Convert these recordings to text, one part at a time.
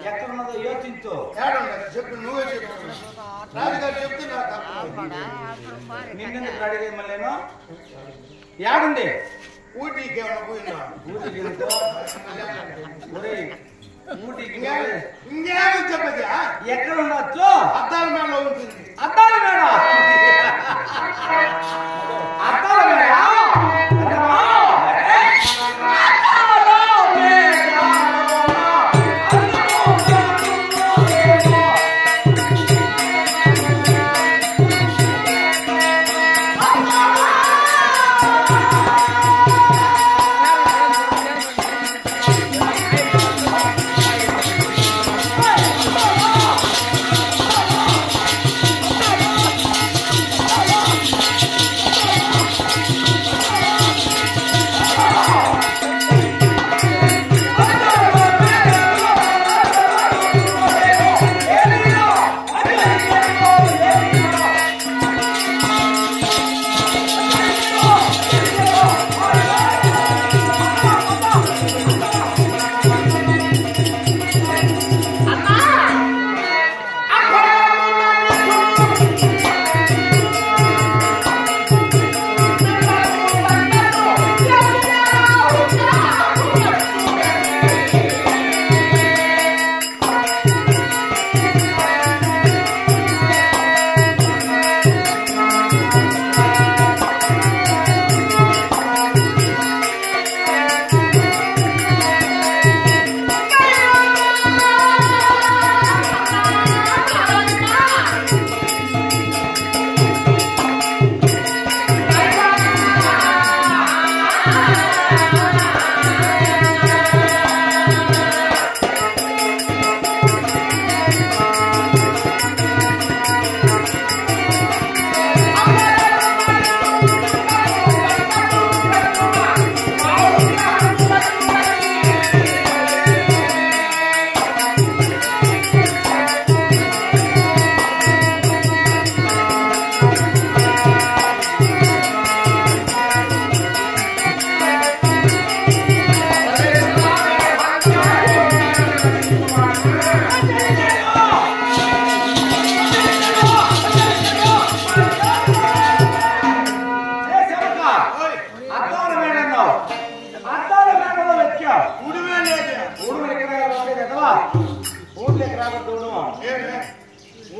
ఎక్కడున్నదో యోచించు. చెప్పు, నువ్వే చెప్పు. రాజుగారు చెప్తే నిన్నెందుకు అడిగే మళ్ళీ ఏడుంది? ఊటీకి ఏమైనా పోయిందా? ఊటీకి ఇంకేమో చెప్పదు. ఎక్కడ ఉండొచ్చు? అద్దాల మేడలో ఉంటుంది. అద్దాల మేడ, అద్దాల మేడ.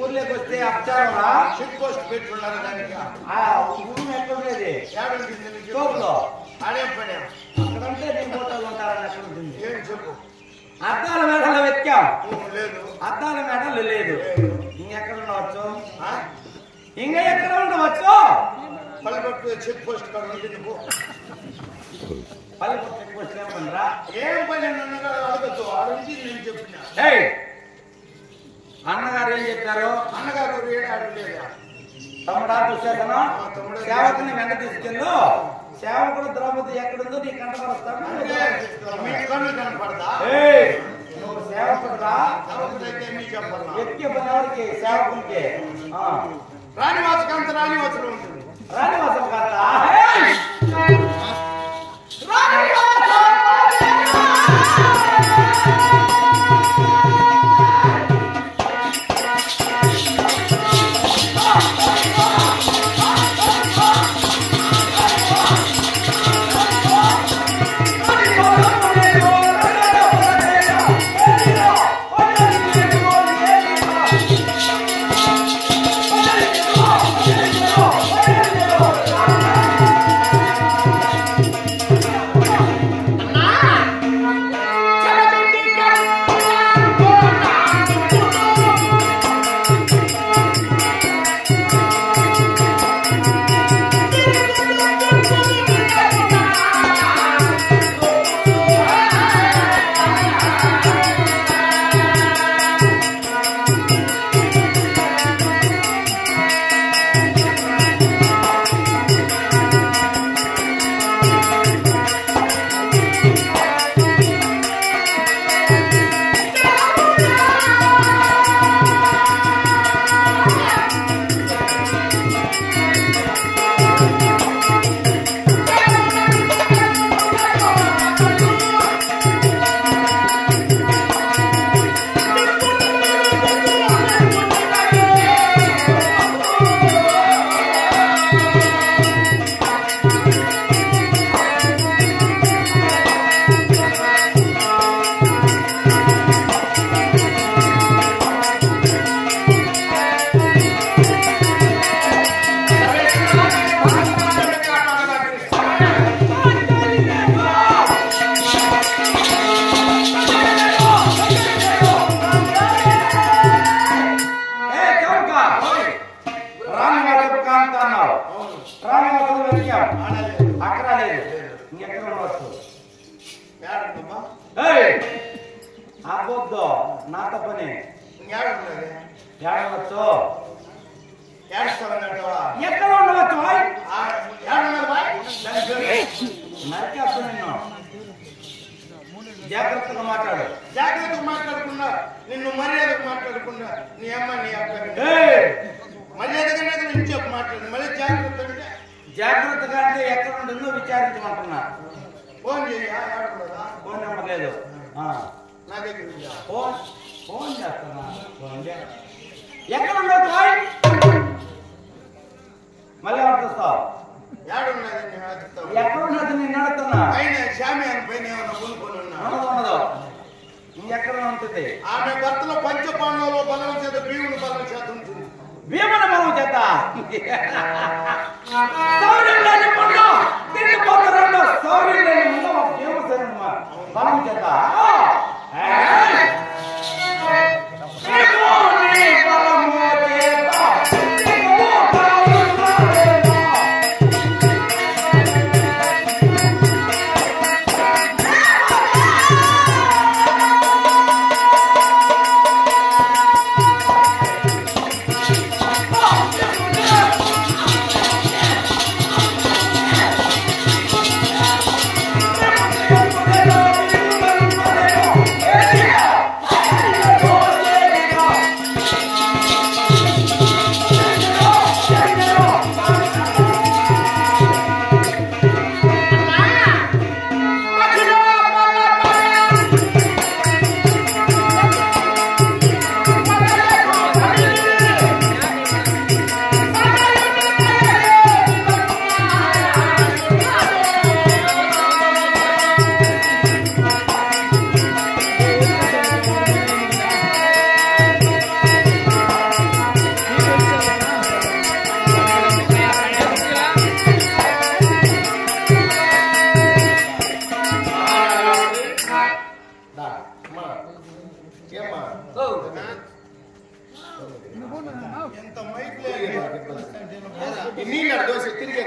ఊర్లోకి వస్తే అప్చారా చెక్ పోస్ట్ పెట్టుకున్నారు. దానికి ఊరు ఎక్కడుండేది? అదే పని అక్కడంటే నీ ఫోటోలు ఉంటారని ఎక్కడ ఉంటుంది? ఏం చెప్పు. అద్దాల మేడలో వెతికాం, లేదు. అద్దాల మేడలు లేదు. ఇంకెక్కడ ఉండవచ్చు? ఇంకా ఎక్కడ ఉండవచ్చు? పల్లెపట్టు చెక్ పోస్ట్ కాడ ఉంటుంది. Pallepattu check post ఏమనరా? ఏం పని నన్ను అడగద్దు. అడిగి నేను చెప్పిన. అన్నగారు ఏం చెప్పారు? అన్నగారు లేదా తమ్ముడా దుశ్శాసన సేవకుని వెంట తీసుకెళ్ళు. సేవకుడు ద్రౌపది ఎక్కడుందో నీ కంటపరుస్తాను. కనపడతా? నువ్వు సేవకుడురా. చెప్పాలి. ఎక్కి పనివాడికి సేవకునికి రాణివాసకంత రాణివాసులు అన్నావు. రామవాసం వెతికాం, అక్కడ లేదు. ఇంకెక్కడ ఉండవచ్చు? అబ్బొద్దు, నాతో పని. ఏడవచ్చు, ఎక్కడ ఉండవచ్చు? నరికేస్తా నిన్ను. జాగ్రత్తగా మాట్లాడు. జాగ్రత్తగా మాట్లాడకుండా, నిన్ను మర్యాదకు మాట్లాడకుండా, నీ అమ్మ నీ అక్క మర్యాదగా నేను చెప్పు మాట్లాడు. మళ్ళీ జాగ్రత్తగా అంటే ఎక్కడ ఉంటుందో విచారించమంటున్నా. ఫోన్ చేయ, ఫోన్ నెంబర్ లేదు నా దగ్గర. ఫోన్ చేస్తున్నా. ఎక్కడ ఉండదు? మళ్ళీ అడుగుతావు. ఎక్కడ ఉన్నది నేను అడుగుతున్నా. పైన శామి అని పైన ఏమన్నా కొనుక్కొని ఉండదు. ఇంకెక్కడ ఉంటుంది? ఆమె భర్తలో పంచపాండవులో బలం చేత భీముని బలం చేత ఉంటుంది. భీముని బలం చేత సౌర్యం లేని పండు తిండిపోతారు. సౌర్యం లేని బలం చేత ఎంత మైక్ నీళ్ళ దోశ తిరిగే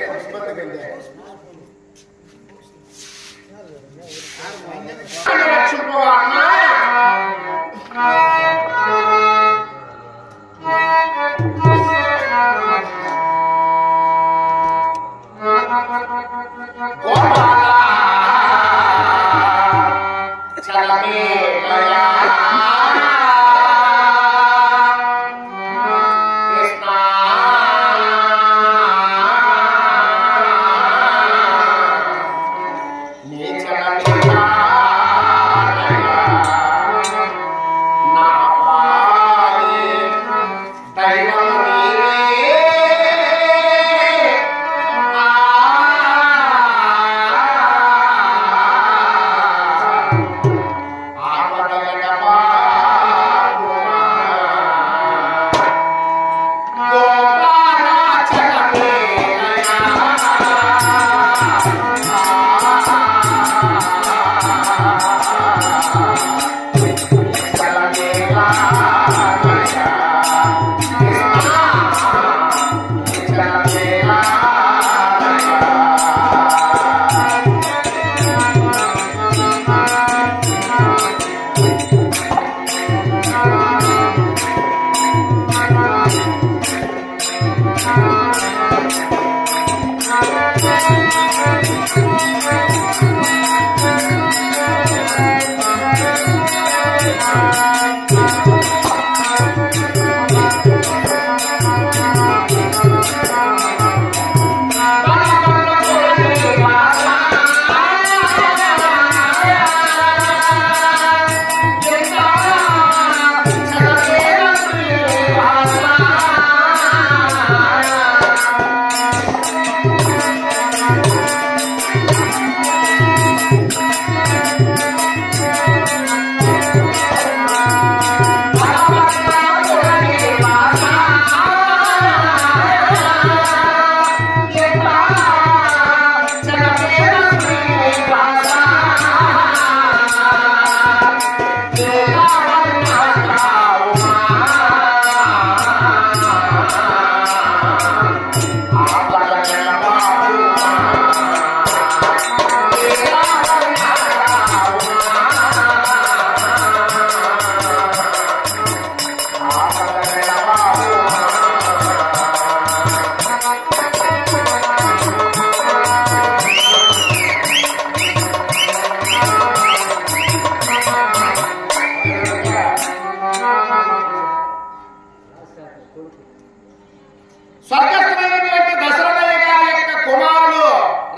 స్వర్గస్థులైనటువంటి దశరథయ్య గారి యొక్క కుమారుడు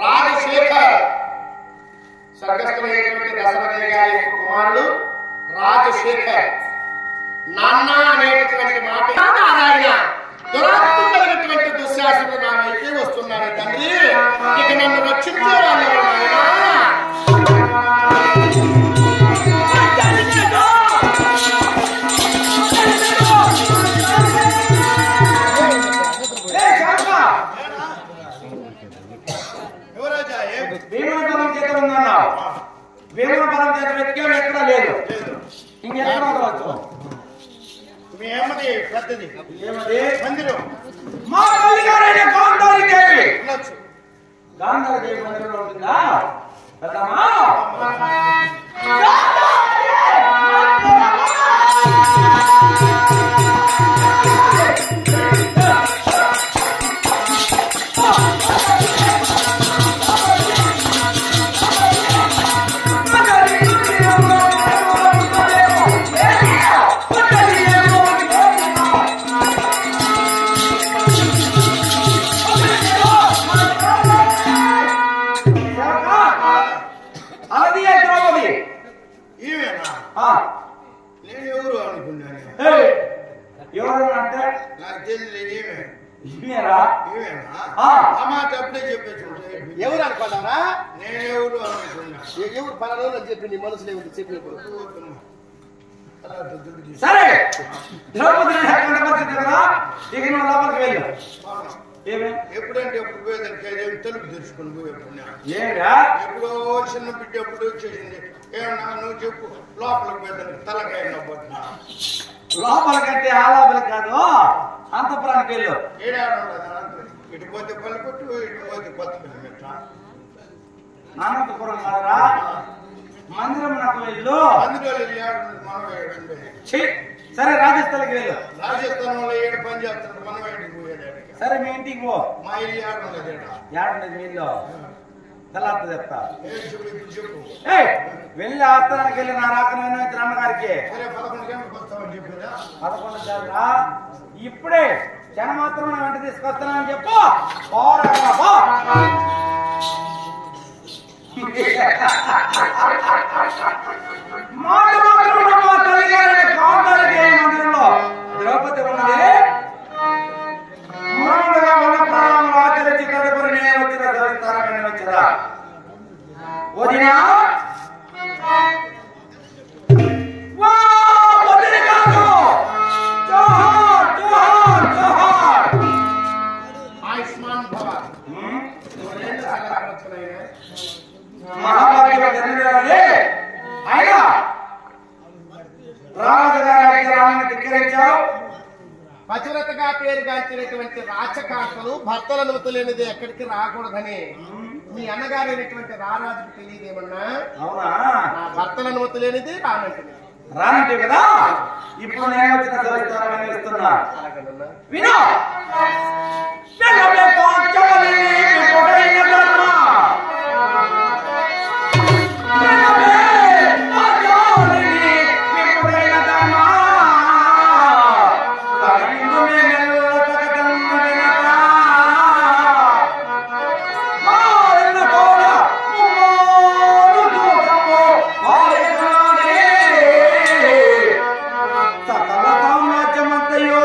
రాజశేఖర్. స్వర్గస్థులైనటువంటి దశరథయ్య గారి యొక్క కుమారుడు రాజశేఖర్ నాన్న అనేటటువంటి మాట నారాయణ దురాత్ముడైనటువంటి దుశ్శాసనుడు నా వైపే వస్తున్నాడు తండ్రి, ఇక నన్ను రక్షించే వాళ్ళు భీమవరం చేత ఉందన్నావు. భీమవరం చేత వెతికావు, ఎక్కడా లేదు. ఇంకెక్కడ వదలవచ్చు? మీ అమ్మది పెద్దది ఏమది? మందిరం. మా తల్లి గారైన గాంధారి దేవి. ఉండొచ్చు. గాంధారి దేవి మందిరంలో ఉంటుందా? పెద్దమ్మా నేను ఎవరు అనుకున్నాను. ఎవరు అంటే నాకు తెలియదు. ఇవేరా? ఆ మాట అప్పుడే చెప్పేసి ఎవరు అనుకున్నారా? నేను ఎవరు అనుకున్నా. ఎవరు పలానా అని చెప్పి నీ మనసులో ఏముంది చెప్పినప్పుడు. సరే, ద్రౌపది కదా, ఇక నువ్వు లోపలికి వెళ్ళు. ఎప్పుడంటే ఎప్పుడు పోయేదానికి తలుపు తెరుచుకుని పోయేప్పుడు ఏరా ఎప్పుడో చిన్న బిడ్డ ఎప్పుడు వచ్చేసింది. ఏమన్నా నువ్వు చెప్పు, లోపలికి పోయేదానికి తలకాయ నవ్వుతున్నా. లోపల కంటే ఆ లోపల కాదు, అంతపురానికి వెళ్ళు. ఇటు పోతే పల్లెకొట్టు, ఇటు పోతే కొత్త పిల్లమెట్ట. అనంతపురం కాదురా, మందిరం నాకు వెళ్ళు. అందులో సరే, రాజస్థాన్కి వెళ్ళు. రాజస్థానంలో ఏడు పని చేస్తాడు, మనం ఇంటికి పోయేదానికి. సరే, మీ ఇంటికి పో. మా ఇల్లు ఏడుండదు. ఏడుండదు మీ ఇల్లు? తెల్లారితో చెప్తా. చెప్పు. వెళ్ళి ఆస్థానానికి వెళ్ళి నా రాకన అన్నగారికి. సరే, 11 గంటలకు వస్తామని చెప్పారా? 11 కాదురా, ఇప్పుడే క్షణ మాత్రం వెంట తీసుకొస్తానని చెప్పు. మాట మాత్రం మా తల్లిగారైన గాంధారి మందిరంలో ద్రౌపది ఉన్నది. మూఢంగా మన ప్రాణాలను ఆచరించి తదుపరి నేను వచ్చిన దేవస్థానం వచ్చదా వదినా? పతివ్రతగా పేరుగాంచినటువంటి రాచకాంతలు భర్తల అనుమతి లేనిది ఎక్కడికి రాకూడదని మీ అన్నగారైనటువంటి రారాజుకు తెలియదేమన్నా? అవునా? నా భర్తల అనుమతి లేనిది రానంటే కదా. ఇప్పుడు నేను వచ్చిన సవిస్తారని ఇస్తున్నా, విను. సకల సామ్రాజ్యమంతయో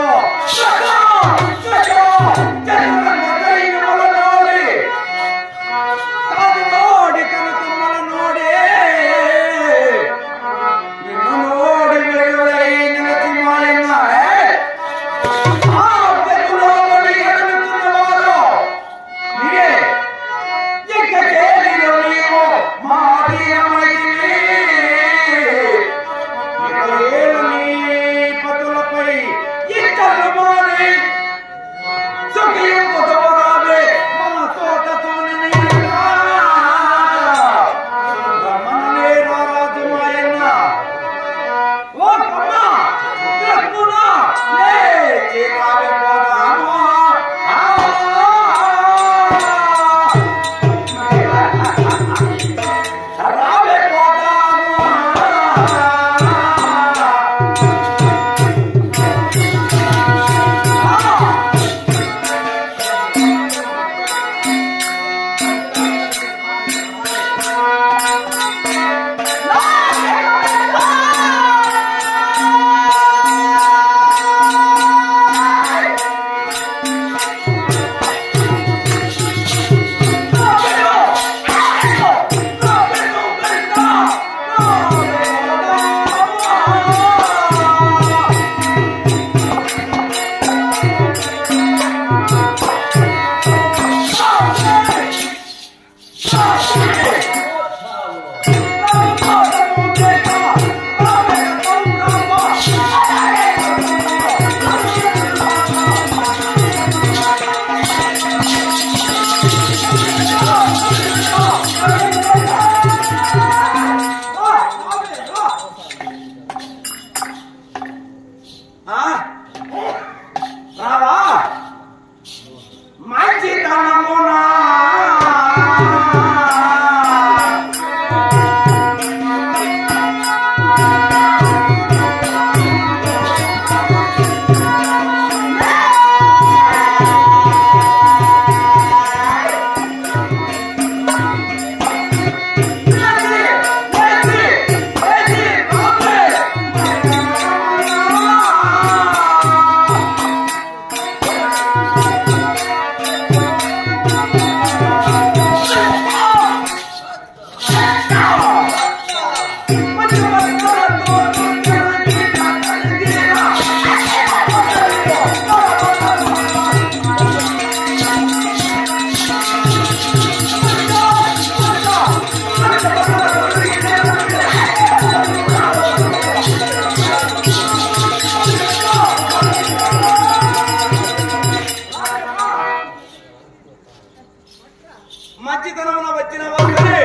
మంచితనమున వచ్చిన సరే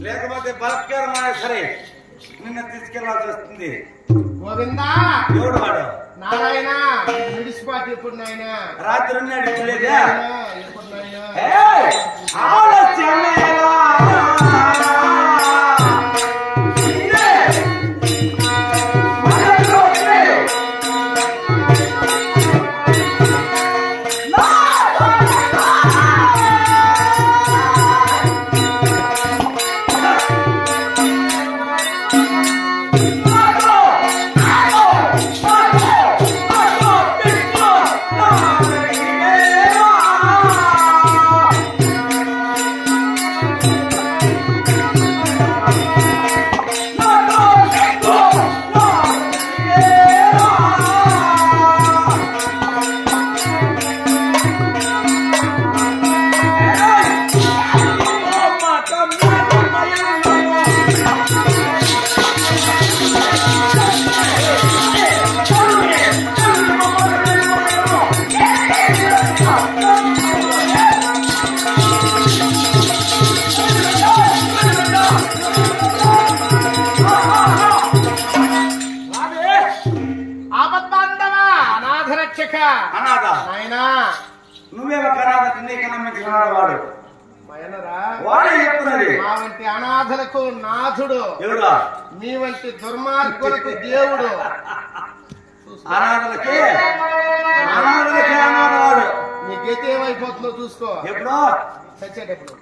లేకపోతే బలత్కారమైన సరే నిన్ను తీసుకెళ్లాల్సి వస్తుంది. గోవిందా ఎవడు వాడు? నారాయణ విడిచిపాటి ఎప్పుడు నాయన రాత్రి ఉన్నాడు తెలియదా? ఎప్పుడు నాయన ఆలస్యమేలా అనాథ నువ్వేమో కనాథ నీకన్నా మంచి వాడు వాడే చెప్తున్నది. మా వంటి అనాథలకు నాథుడు ఎవడా? మీ వంటి దుర్మార్గులకు దేవుడు. అనాథలకి అనాథవాడు. నీ గతి ఏమైపోతుందో చూసుకో. ఎప్పుడో చచ్చేటప్పుడు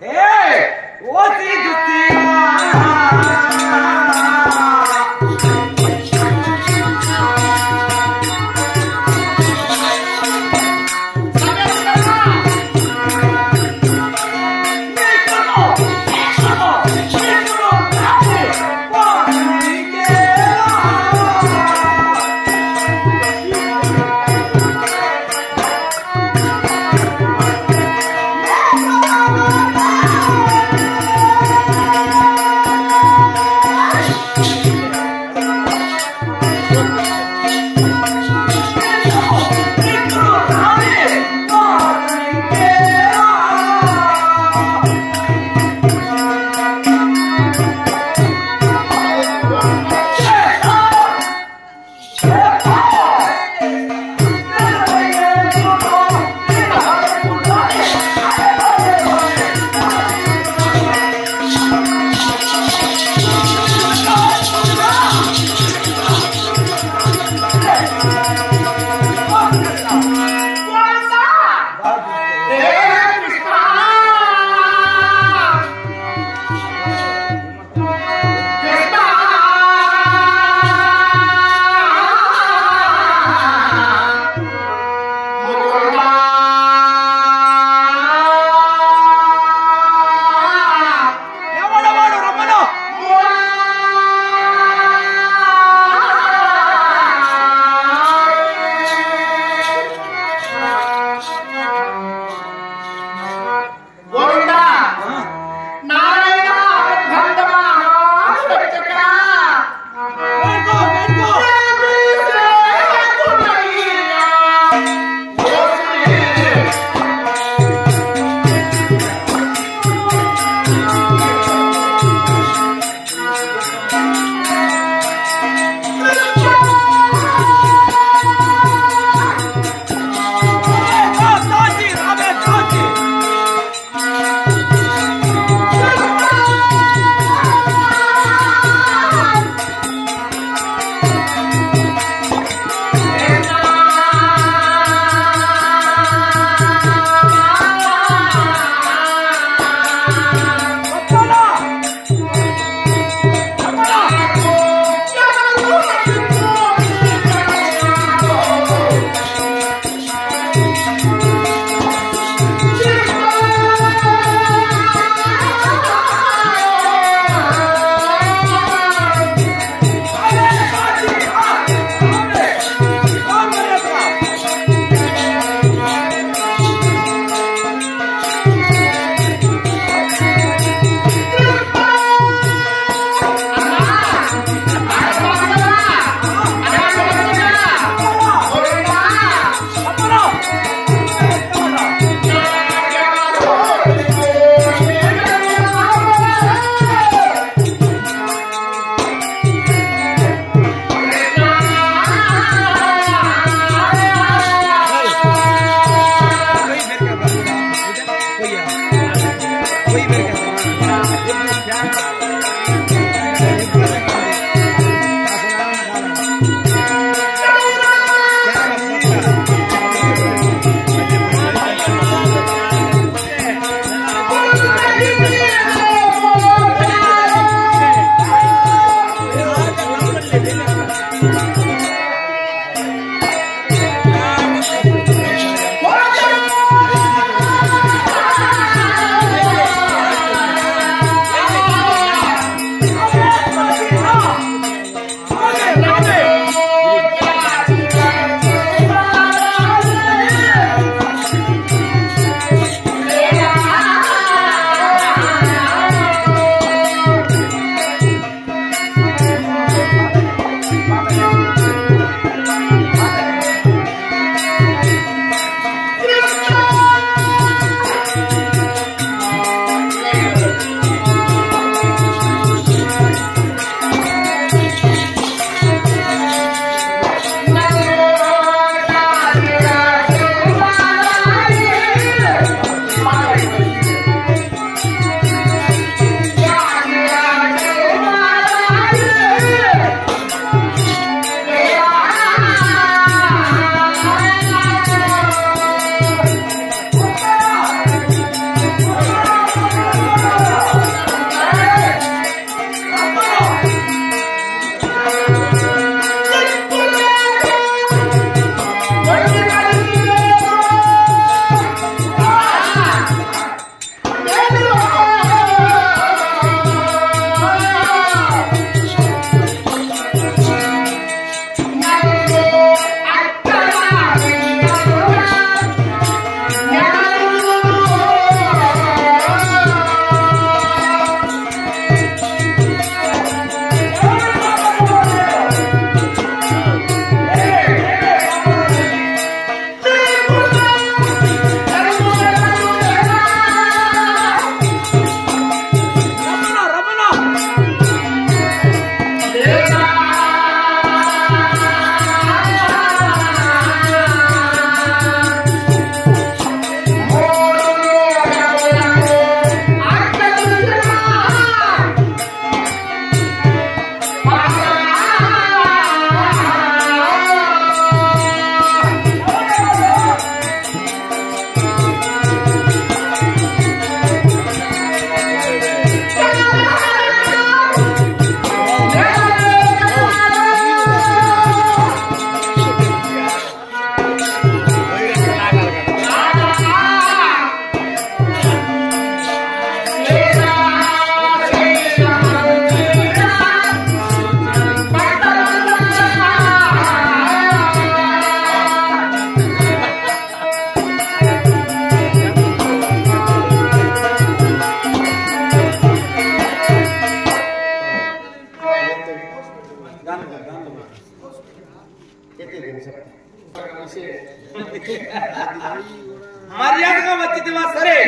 మర్యాదగా వచ్చిదివా సరే,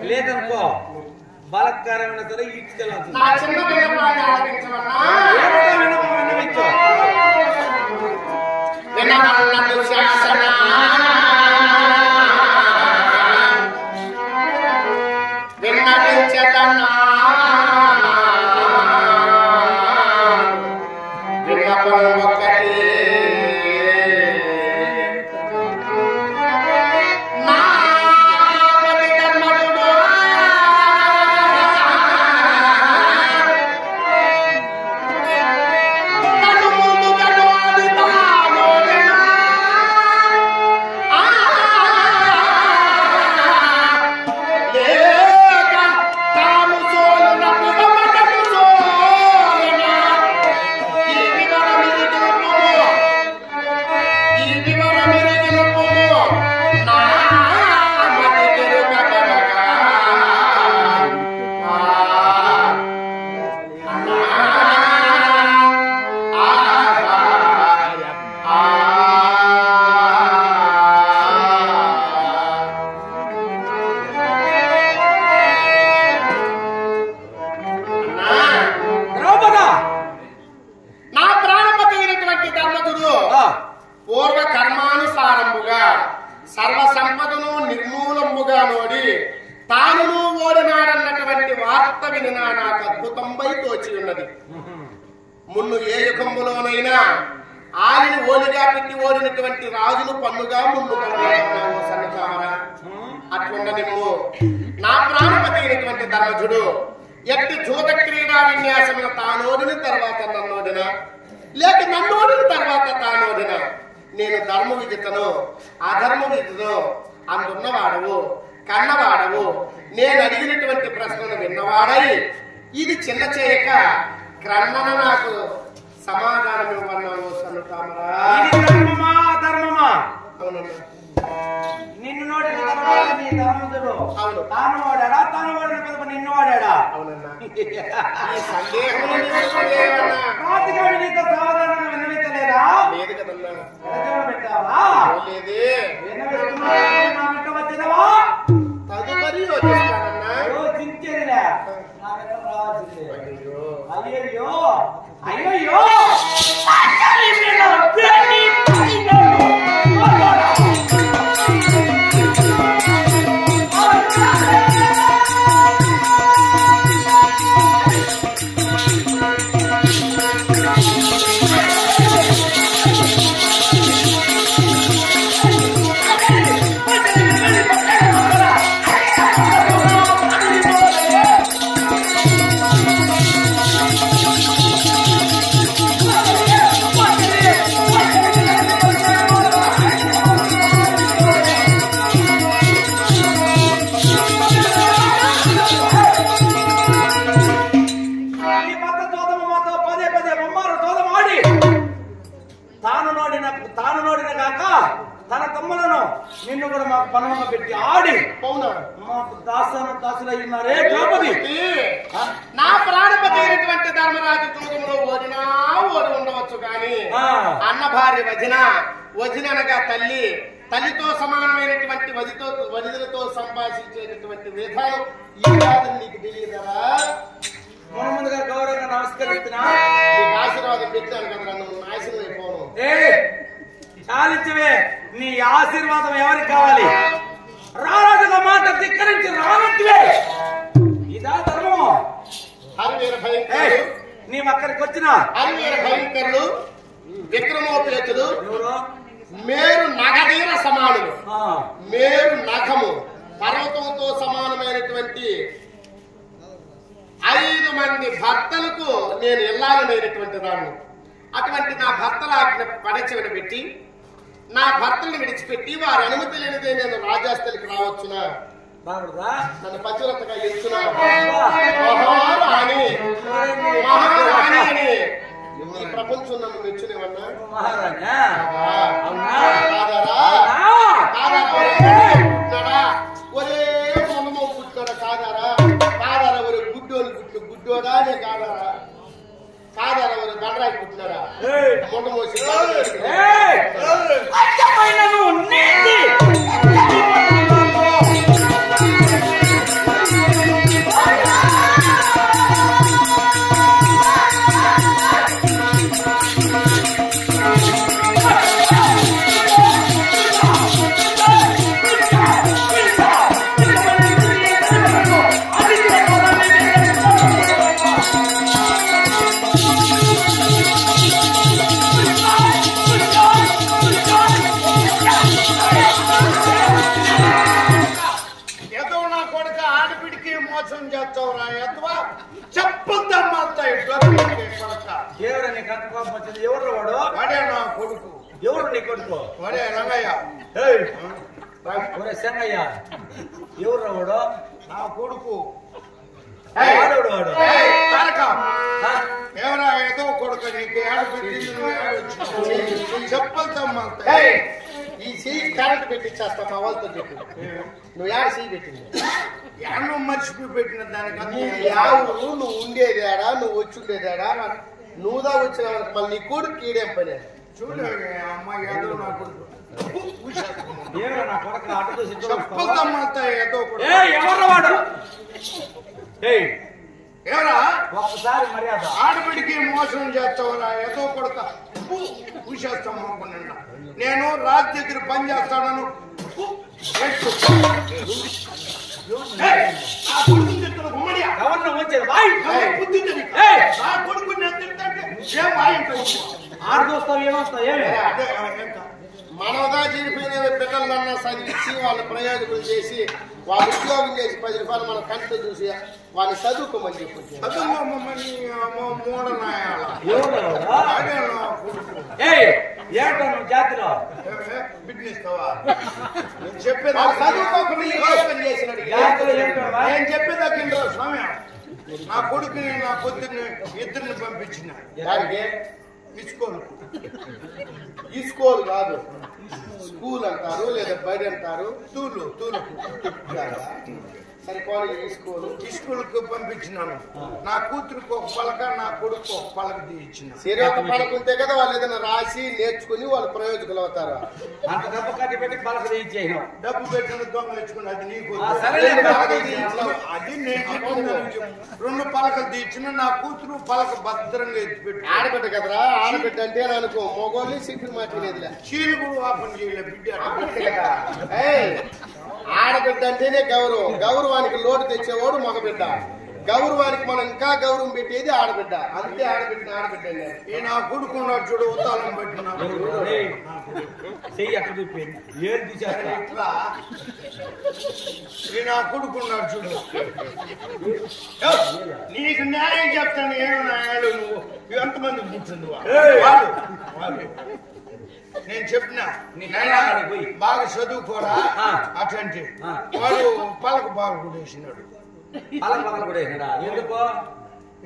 లేదనుకో బలత్కారమైన సరే ఈడ్చుకెళ్ళాల్సింది. నా చిన్న విన్నపాన్ని ఆలకించమన్నా. విన్నవించు. వినమన్నదు శాసన విన్నవించదన్నా విన్నపం ఒక్కటి పూర్వ కర్మానుసారముగా సర్వ సంపదను నిర్మూలముగా నోడి తాను ఓడినాడన్నటువంటి వార్త వినినా నాకు అద్భుతంపై తోచి ఉన్నది. మున్ను ఏ యుగంలోనైనా ఆలిని ఓలిగా పెట్టి ఓడినటువంటి రాజును పన్నుగా ముందు సన్నచామరా అట్లుండ నిమ్ము. నా ప్రాణపతి అయినటువంటి ధర్మజుడు ఎట్టి జూత క్రీడా విన్యాసమున తానోడిన తర్వాత నన్నోడిన, లేక నన్నోడిన తర్వాత తానోడిన, నేను ధర్మ విదితను అధర్మ విదితను అందున్నవాడవు కన్నవాడవు, నేను అడిగినటువంటి ప్రశ్నను విన్నవాడై ఇది చిన్న చేయక క్రమణ నాకు సమాధానం ఇవ్వన్నావు సన్నచామరా. నిన్ను నోడిన తర్వాత నీ ధర్మజుడు తాను వాడా, తాను వాడిన పిదప నిన్ను వాడా? అవునన్నా. ఈ సందేహం నీతో సావధానంగా విన్నవించలేదా? లేదు కదన్నా. పెట్టావా? లేదే. నా బిడ్డ వచ్చినవా? తదుపరి వచ్చేస్తానన్నా. చించేదిలే నా బిడ్డ రావాల్సిందే. అయ్యయ్యో అయ్యయ్యో తన తమ్ములను నిన్ను కూడా మాకు పనమ్మ పెట్టి ఆడి మాకు దాసులయ్యున్నారే ద్రౌపది. నా ప్రాణపతి అయినటువంటి ధర్మరాజు చూడంలో ఓడినా ఓడి ఉండవచ్చు కానీ అన్న భార్య వదిననగా తల్లి, తల్లితో సమానమైనటువంటి వదినతో సంభాషించేటటువంటి విధానం ఈ కాదని నీకు తెలియదరా? ముందుగా గౌరవంగా నమస్కరిస్తున్నా. ఆశీర్వాదం పెట్టాను కదా, నువ్వు నాశనం అయిపోను. చాలించవే, నీ ఆశీర్వాదం ఎవరికి కావాలి? రారాజుల మాట ధిక్కరించి రానట్టువే. ఇదా ధర్మం? హరివీర భయంకరులు నీ అక్కడికి వచ్చిన హరివీర భయంకరులు విక్రమోపేతులు మేరు నగదీర సమానులు, మేరు నఖము పర్వతంతో సమానమైనటువంటి 5 మంది భర్తలకు నేను ఇల్లాలనేటువంటి దాన్ని. అటువంటి నా భర్తల ఆజ్ఞ పడచెవిన పెట్టి నా భర్తలను విడిచిపెట్టి వారి అనుమతి లేనిదే నేను రాజాస్థలికి రావచ్చునా? నన్ను పతివ్రతగా ఇచ్చునా? మహారాణి మహారాణి ఈ ప్రపంచం నన్ను మెచ్చునేవన్నా? ఒరే మొన్నమో పుట్టాడా కాదారా? కాదారా ఒరే గుడ్డోని గుడ్డోడా నే కాదారా? కాదారా ఒరే గండ్రాకి పుట్టినారా? మొన్న మోసి ఎవరు వాడు? వాడే నా కొడుకు. ఎవరు నీ కొడుకు? వాడే రంగయ్య. సంగయ్య ఎవరు వాడు? నా కొడుకు. వాడు ఎవరా ఏదో కొడుకు నీకు చెప్పలతో ఈ సీజ్ కరెంట్ పెట్టించేస్తా మా వాళ్ళతో చెప్పి. నువ్వు యాడ సీ పెట్టింది? యాడో మర్చిపోయి పెట్టిన దానికి యావు నువ్వు ఉండేదాడా, నువ్వు వచ్చి ఉండేదాడా? నువ్వుదా వచ్చిన మళ్ళీ నీ కొడుకు ఈడేం పని? చూడు అమ్మాయి ఏదో నా కొడుకు ఎవరు వాడు? ఎవరా ఒక్కసారి మర్యాద. ఆడబిడికి మోసం చేస్తావురా ఏదో కొడుక పూసేస్తాం అనుకున్నా. నేను రాజు దగ్గర పని చేస్తాను. వచ్చేది బాయ్ బుద్ధి ఏయ్ నా కొడుకు నేను తింటే ఏం వాయింటూ ఆడు చూస్తావు ఏమొస్తావు ఏమి మనవదా జీడిపోయిన బిడ్డలన్నా చదివించి వాళ్ళ ప్రయోజకులు చేసి వాళ్ళు ఉద్యోగం చేసి 10 రూపాయలు మన కంటితో చూసి వాళ్ళు చదువుకోమని చెప్పి జాతిలో చెప్పేది నేను చెప్పేదాకా స్వామి నా కొడుకుని నా పొద్దుని ఇద్దరిని పంపించిన ఈ స్కూల్ కాదు స్కూల్ అంటారు లేదా బడి అంటారు తూలు సరిపోయి ఈ స్కూల్కి పంపించినాను నా కూతురికి ఒక పలక నా కొడుకు ఒక పలక తీయించిన సరే ఒక పలక ఉంటే కదా వాళ్ళు ఏదైనా రాసి నేర్చుకుని వాళ్ళు ప్రయోజకులు అవుతారు అంత డబ్బు కట్టి పెట్టి పలక తీయించేయను డబ్బు పెట్టిన దొంగ తెచ్చుకుని అది నీకు అది నేను 2 పలకలు తీయించిన నా కూతురు పలక భద్రంగా ఎత్తిపెట్టి ఆడబిడ్డ కదరా ఆడబిడ్డ అంటే అనుకో మొగోళ్ళు సిగ్గులు మాట్లాడేదిలే చీలు కూడా ఓపెన్ చేయలే బిడ్డ ఆడబిడ్డ అంటేనే గౌరవానికి లోటు తెచ్చేవాడు మగబిడ్డ గౌరవానికి మనం ఇంకా గౌరవం పెట్టేది ఆడబిడ్డ అంతే ఆడబిడ్డ ఈ నా కొడుకున్నాడు చూడు ఉత్తాలం పెట్టినా ఇట్లా ఈ నా కొడుకున్నాడు చూడు నీకు న్యాయం చెప్తాను ఏమి న్యాయాలు నువ్వు ఎంతమంది కూర్చుంది నేను చెప్పినా బాగా చదువుకోరా అట్లాంటి వాడు పలక బాగా కొట్టేసినాడు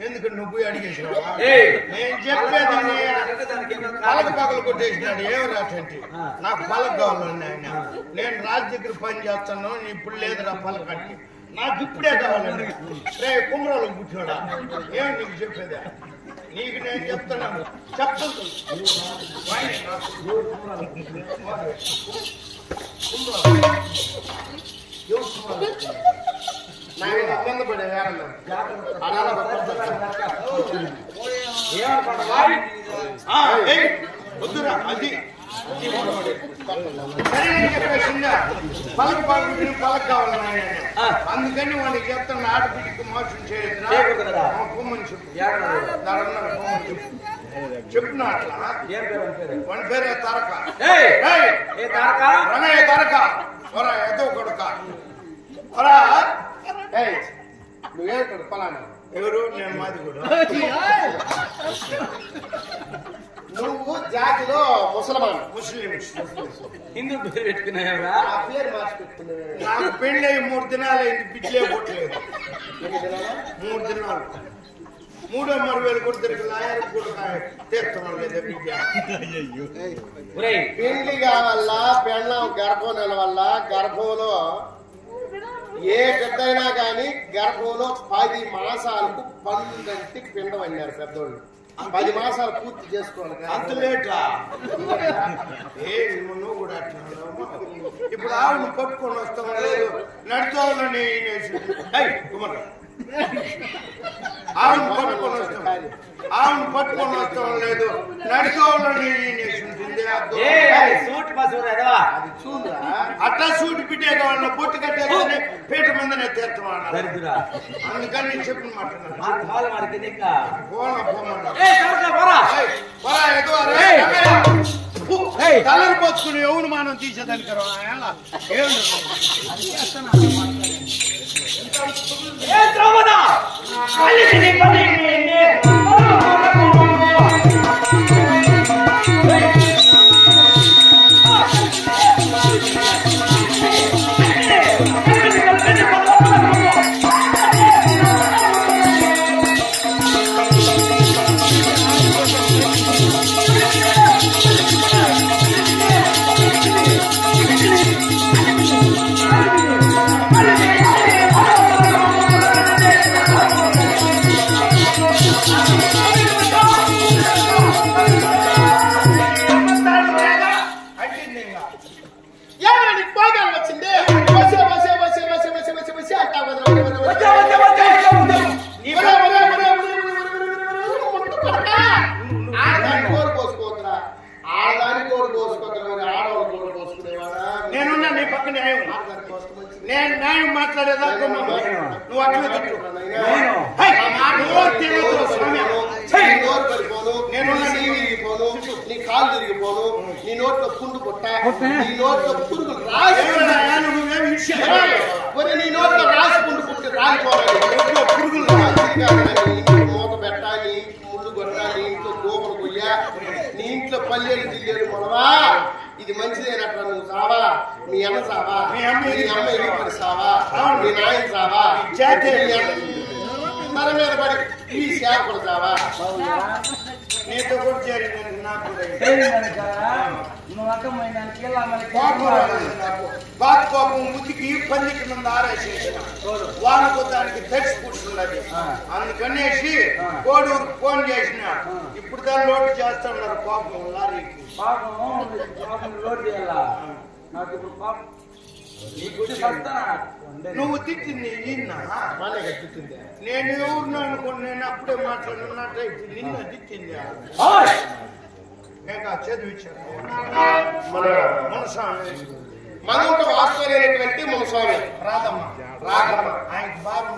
ఎందుకు నువ్వు అడిగేసినావా నేను చెప్పేది పలక పగలు కొట్టేసినాడు ఏమి అట్లాంటి నాకు పలక కావాలని ఆయన నేను రాజు దగ్గర పని చేస్తాను ఇప్పుడు లేదురా పలక అంటే నాకు ఇప్పుడే కావాలండి రే కుమ్రాలు కూర్చోడా ఏమి నీకు చెప్పేదా నీకు నేను చెప్తున్నాను చెప్పదు కింద పడే వద్దురా అది పలక పలక కావాలి అందుకని వాడికి చెప్తాను ఆడపిల్లికి మోసం చేయదు చెప్తున్నా అట్లా వాడి పేరే తారక రణయ్య తారక వరా ఎదో కొడుక వరా నువ్వేంటాడు పలానా ఎవరు నేను మాది కూడా నువ్వు జాతిలో ముస్లిమ్స్ హిందూ పేరు పెట్టుకున్నావా పేరు మార్చి పెట్టుకున్నావు నాకు పెళ్ళి 3 దినాలు అయింది బిడ్డలే పుట్టలేదు 3 దినాలు 3,500 కూడా తిరిగి లాయర్ కూడా తీర్చడం లేదా బిడ్డ పెళ్లి కావాలా పెళ్ళం గర్భం నిలవల్ల గర్భంలో ఏ బిడ్డైనా కానీ గర్భంలో 10 మాసాలకు 12 పిండం అన్నారు పెద్దోళ్ళు 10 మాసాలు పూర్తి చేసుకోవాలి అంత లేటా నువ్వు కూడా ఇప్పుడు ఆవును పట్టుకొని వస్తాం లేదు నడుచోవాలని ఆవును పట్టుకొని వస్తాం లేదు నడుచోవాలని అట్లా సూటి పిట్టే కావాలన్నా పొట్టు కట్టేసుకుని పేట మందనే తీర్థం అందుకని చెప్పిన మాట తలని పోసుకుని ఎవరు మనం తీసేదానికి నేనున్నా నీ పక్క నేను న్యాయం మాట్లాడేదాకా నువ్వు అట్లా నోరు పడిపోను, నేను తిరిగిపోను, నీ కాలు తిరిగిపోను, నీ నోట్లో పుండు పుట్ట, నీ నోట్లో పురుగులు రాసి, నీ నోట్లో రాసి పుండు పుట్టి రాలిపోవాలి, పురుగులు మూత పెట్ట, నీ ముళ్ళు కొట్ట, నీ ఇంట్లో గోపలు కొయ్యా, నీ ఇంట్లో పల్లెలు జిల్లేలు మొలవా. ఇది మంచిదేనట్రా. నువ్వు సావా, మీ అన్న సావా, మీ అమ్మ ఎగిరి సావా, మీ నాయన సావా, తల మీద పడి ఈ శాఖలు సావా. నీతో కూడా చేరింది నాకు బాత్కోపం ముతికి పందికి ముందు ఆరేసేసిన వాళ్ళకు దానికి తెచ్చి కూర్చున్నది. అందుకనేసి కోడూరు ఫోన్ చేసిన. ఇప్పుడు దాన్ని లోటు చేస్తున్నారు కోపం లారీకి. లోడ్ చేయాలా నాకు ఇప్పుడు పాపం నువ్వు తిట్టింది నిన్న నేను ఎవరిని అనుకోండి. నేను అప్పుడే మాట్లాడినట్టయితే నిన్న తిట్టింది. చదివించాను మునస్వామి, మనంత వాస్తవమైనటువంటి మునస్వామి రాధమ్మ. ఆయనకి బాగా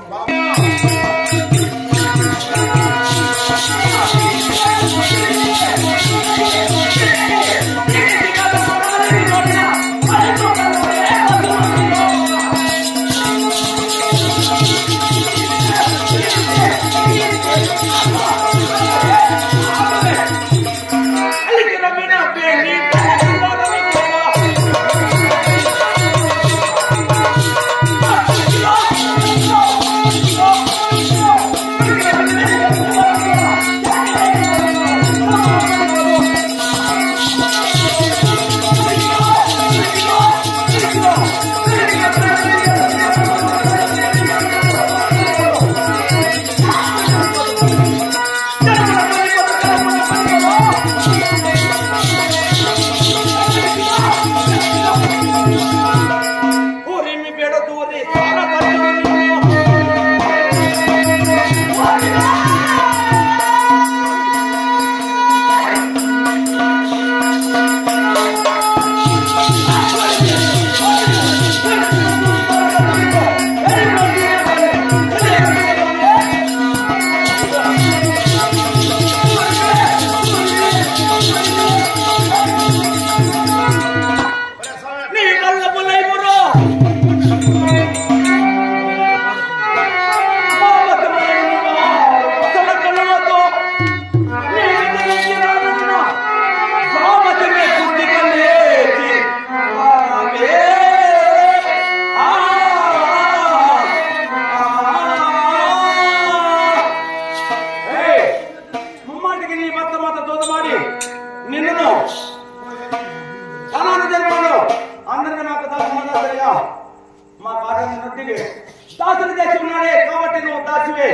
దాసులు తెచ్చి ఉన్నాడే కాబట్టి నువ్వు దాసివే.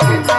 Hey!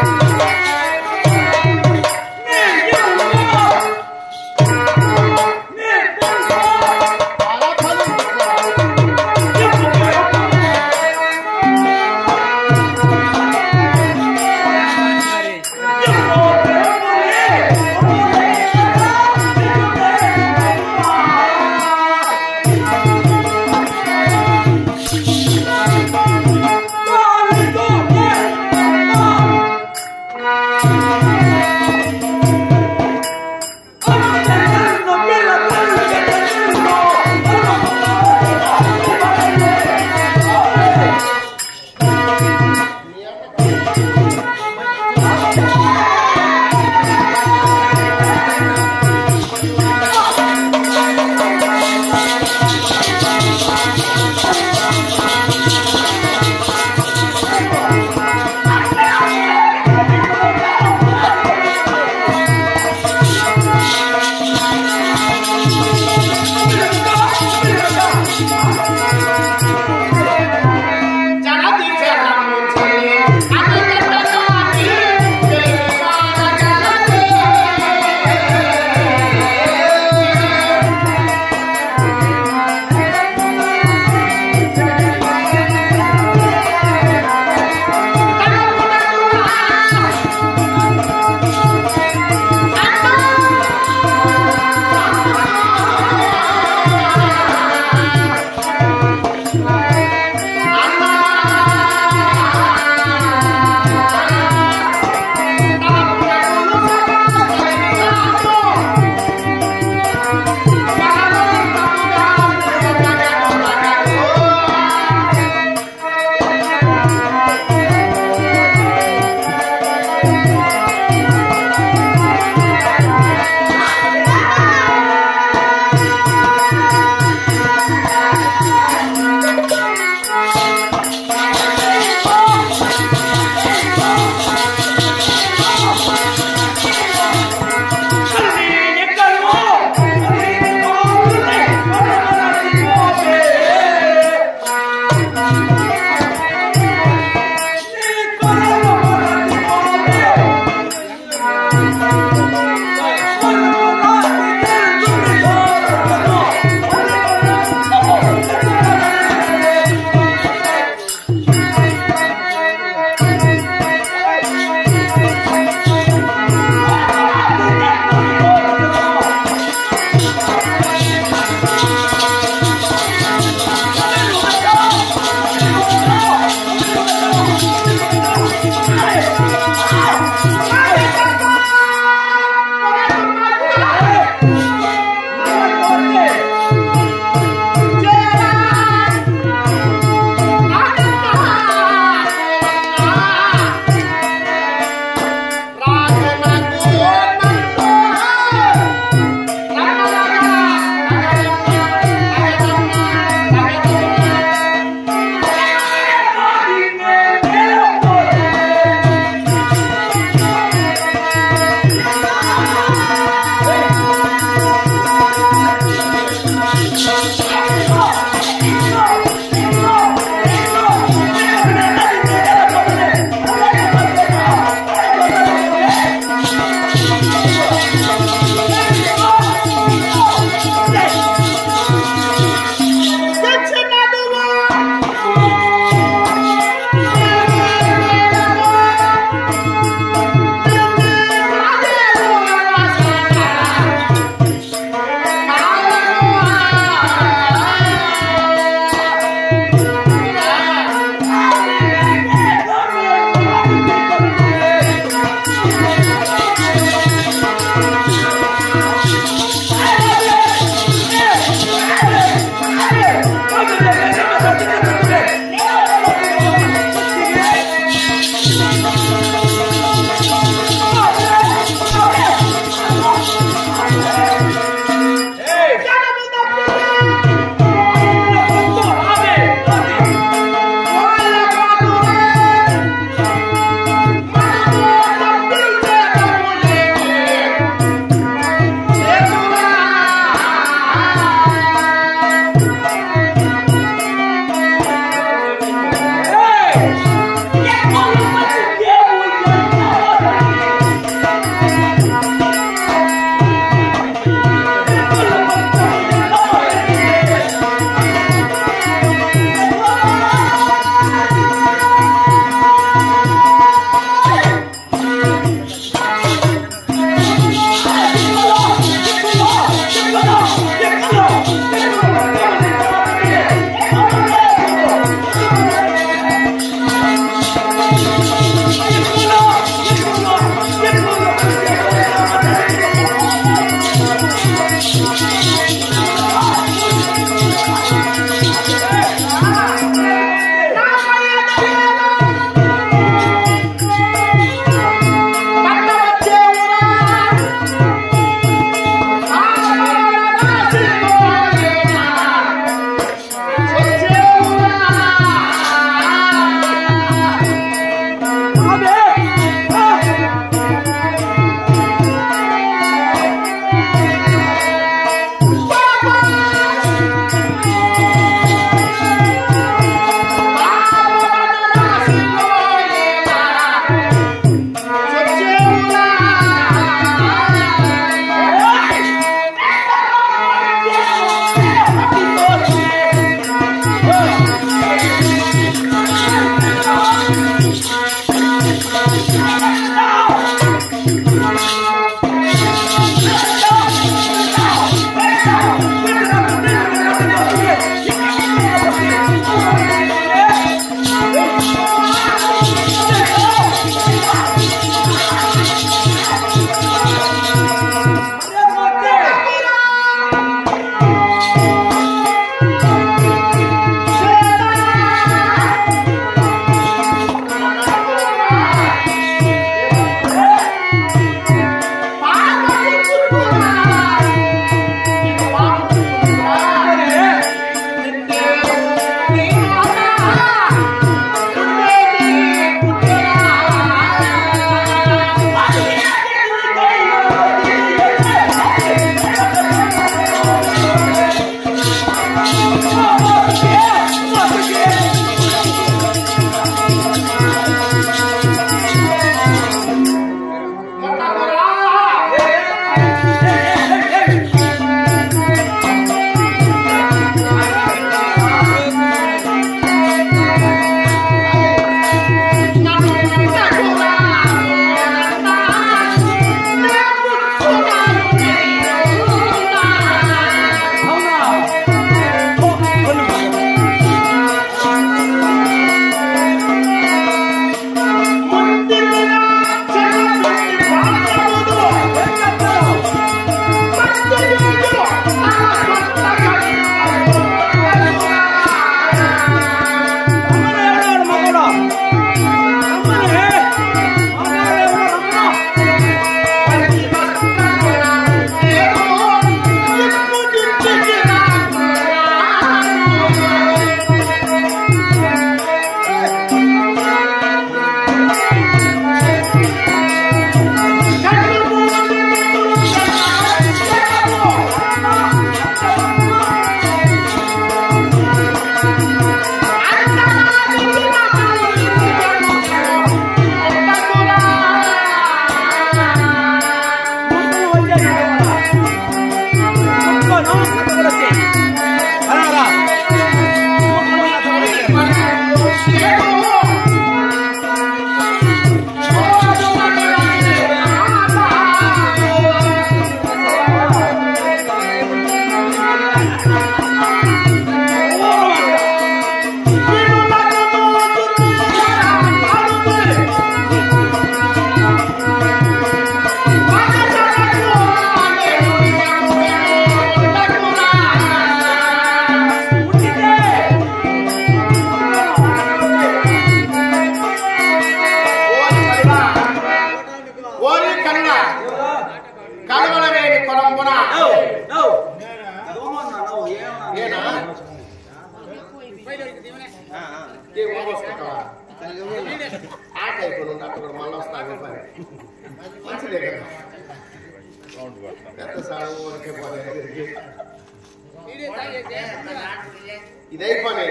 ఇదే పని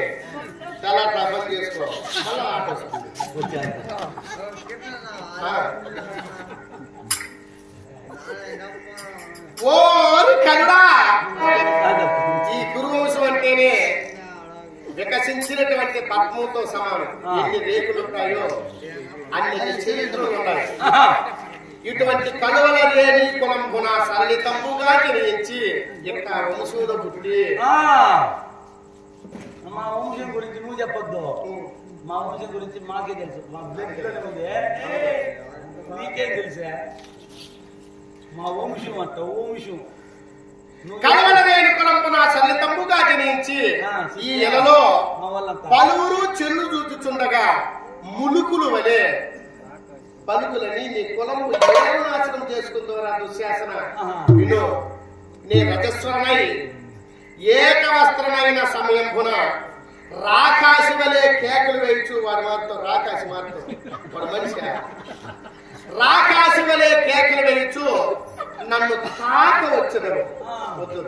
చాలా ట్రాఫిక్ చేసుకో మళ్ళీ ఆట వస్తుంది. ఓ కన్నడ ఈ కురువంశం అంటేనే వికసించినటువంటి పద్మంతో సమానం. ఎన్ని రేకులు ఉంటాయో అన్ని చరిత్రలు ఉన్నాయి. ఇటువంటి కలువల లేని కులంబున సల్లితంబుగా జయించి ఇంకా వంశంలో పుట్టి మా వంశం గురించి నువ్వు చెప్పొద్దు. మా వంశం గురించి మాకే తెలుసు. మా బ్లడ్లోనే ఉంది. నీకేం తెలుసా? మా వంశం అంట వంశం. కలువల లేని కులంబున సల్లితంబుగా జయించి ఈ ఎలలో పలువురు చెల్లు చూచుచుండగా ములుకులు వలె పలుకులని నీ కులము నాశనం చేసుకుందోరా దుశ్శాసన. విను, నీ రజస్వరమై ఏకవస్త్రమైన సమయంపున రాకాసి వలె కేకలు వేయచ్చు. వారి మాత్రం రాకాసి మాత్రం వాడు మనిషి రాకాసి వలె కేకలు వేయచ్చు. నన్ను తాక వచ్చినను వద్దు.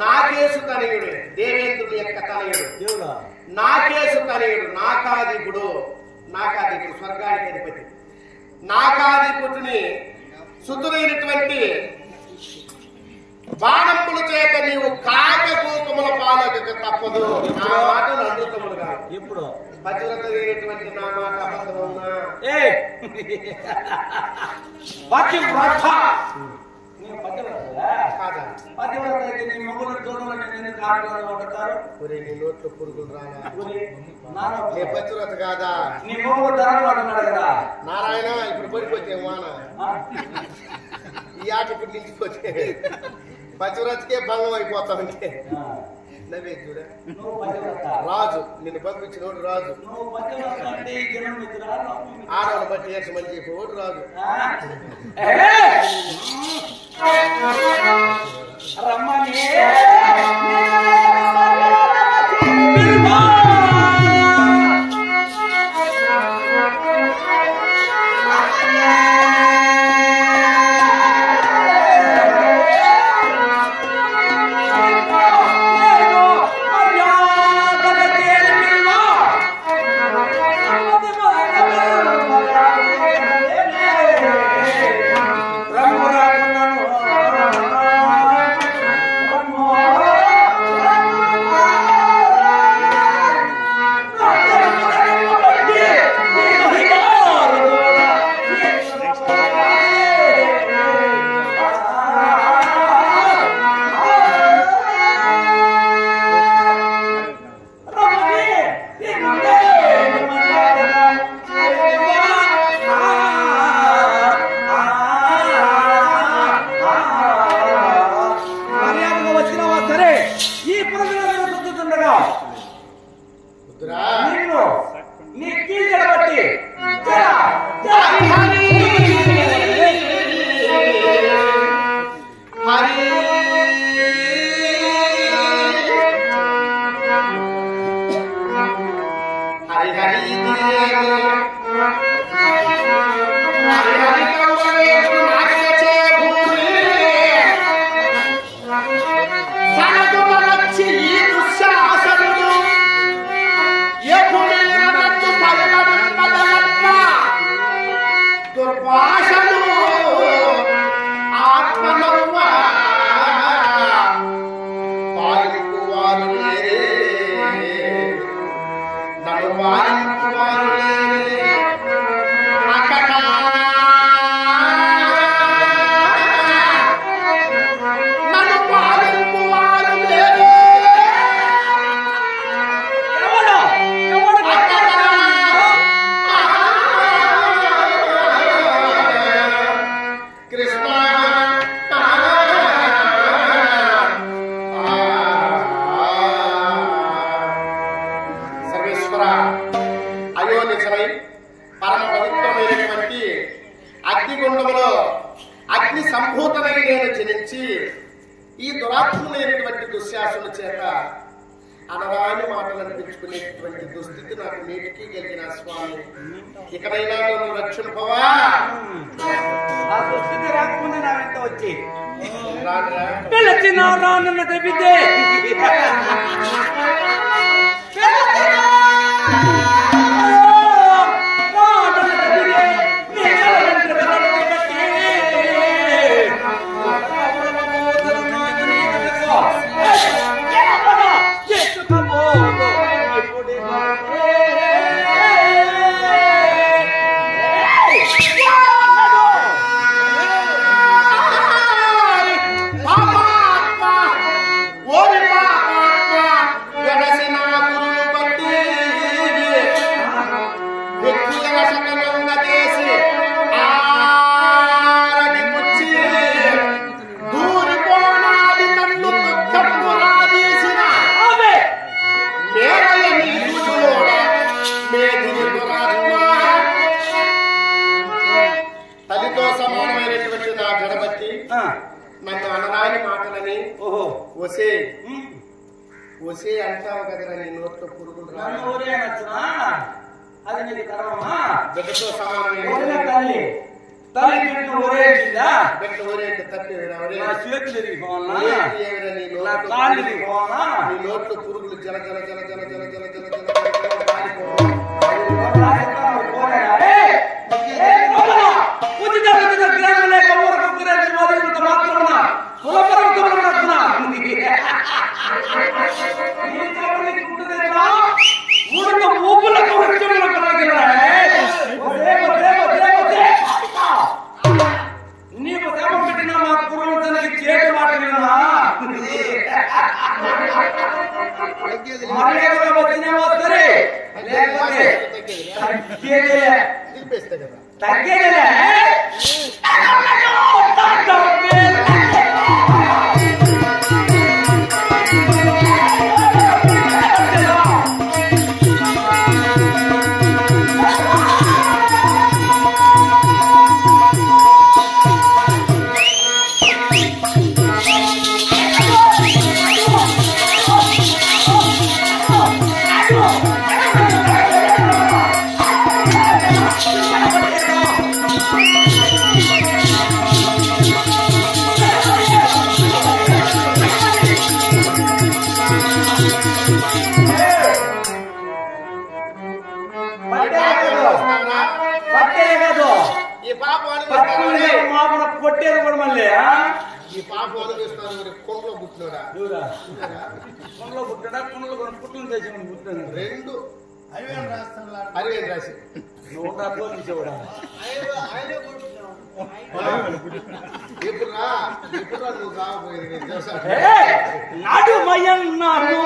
నాకేసు తనయుడు దేవేంద్రుని యొక్క తనయుడు, నాకేసు తనయుడు నాకాదిపుడు. నాకాదిపుడు స్వర్గానికి అధిపతి. నాకాదిపుడిని సుతులైనటువంటి బాణముల చేత నీవు కాకకూకముల పాలక తప్పదు. నా మాటలు అమృతములు కాదు. ఎప్పుడు పతివ్రత లేనటువంటి నా మాట అబద్ధమవునా? పతివ్రత కాదా? పతివ్రత అయితే నీ మొగుడు దూరంలో నేను ఎందుకు ఆడుతారు? ఒరే నీ నోట్లో పురుగులు రాలా? నాన్న నీ పతివ్రత కాదా? నీ మొగుడు ధరలు అంటున్నాడు కదా నారాయణ ఇప్పుడు పడిపోతే వాన ఈ ఆట ఇప్పుడు నిలిచిపోతే పతివ్రతకే భంగం అయిపోతా ఉంటే నవ్వే చూడ. నువ్వు పతివ్రత రాజు నిన్ను పంపించినోడు రాజు. నువ్వు పతివ్రత అంటే ఈ జనం మిత్రుడా? ఆడవాళ్ళు బట్టి ఏడ్చమని చెప్పేవాడు రాజు. రమ్మని అగ్నిగుండములో అగ్ని సంభూతమై నేను జనించి ఈ దురాత్ములైనటువంటి దుశ్శాసన చేత అనరాని మాటలు అనిపించుకునేటువంటి దుస్థితి నాకు నేటికి కలిగిన స్వామి. ఇకనైనా నన్ను రక్షింపవా? ఆ దుస్థితి రాకుండా నా వెంట వచ్చి రానురా. పిలిచిన రానున్న తెప్పితే తల్లితో సమానమైనటువంటి నా జడబట్టి నన్ను అనరాని మాటలని ఒసే ఒసే అంటావు కదరా, నీ నోట్లో పురుగులు అది నీకు కర్మమా? బిడ్డతో సమానమైన తల్లి తల్లి బిడ్డ ఊరేగిందా? బిడ్డ ఊరేంటి తప్పి నా చేతులు ఎరిగిపోవాలా? నీ నోట్లో పురుగులు జల జల జల జల జల జల జల జల ఊళ్ళో ఊపులకు ఈ పాప కొట్టేది కూడా మళ్ళీ ఈ పాప అనుభవిస్తాను కొండలో పుట్టినోడా కొండలో పుట్టాడా కొండలో కొన్ని పుట్టలు తెచ్చి పుట్టాను రెండు అరవేం రాసి నువ్వు అర్థం తీసేవాడా ఇప్పుడు నువ్వు కాకపోయింది నాడు మయన్నాను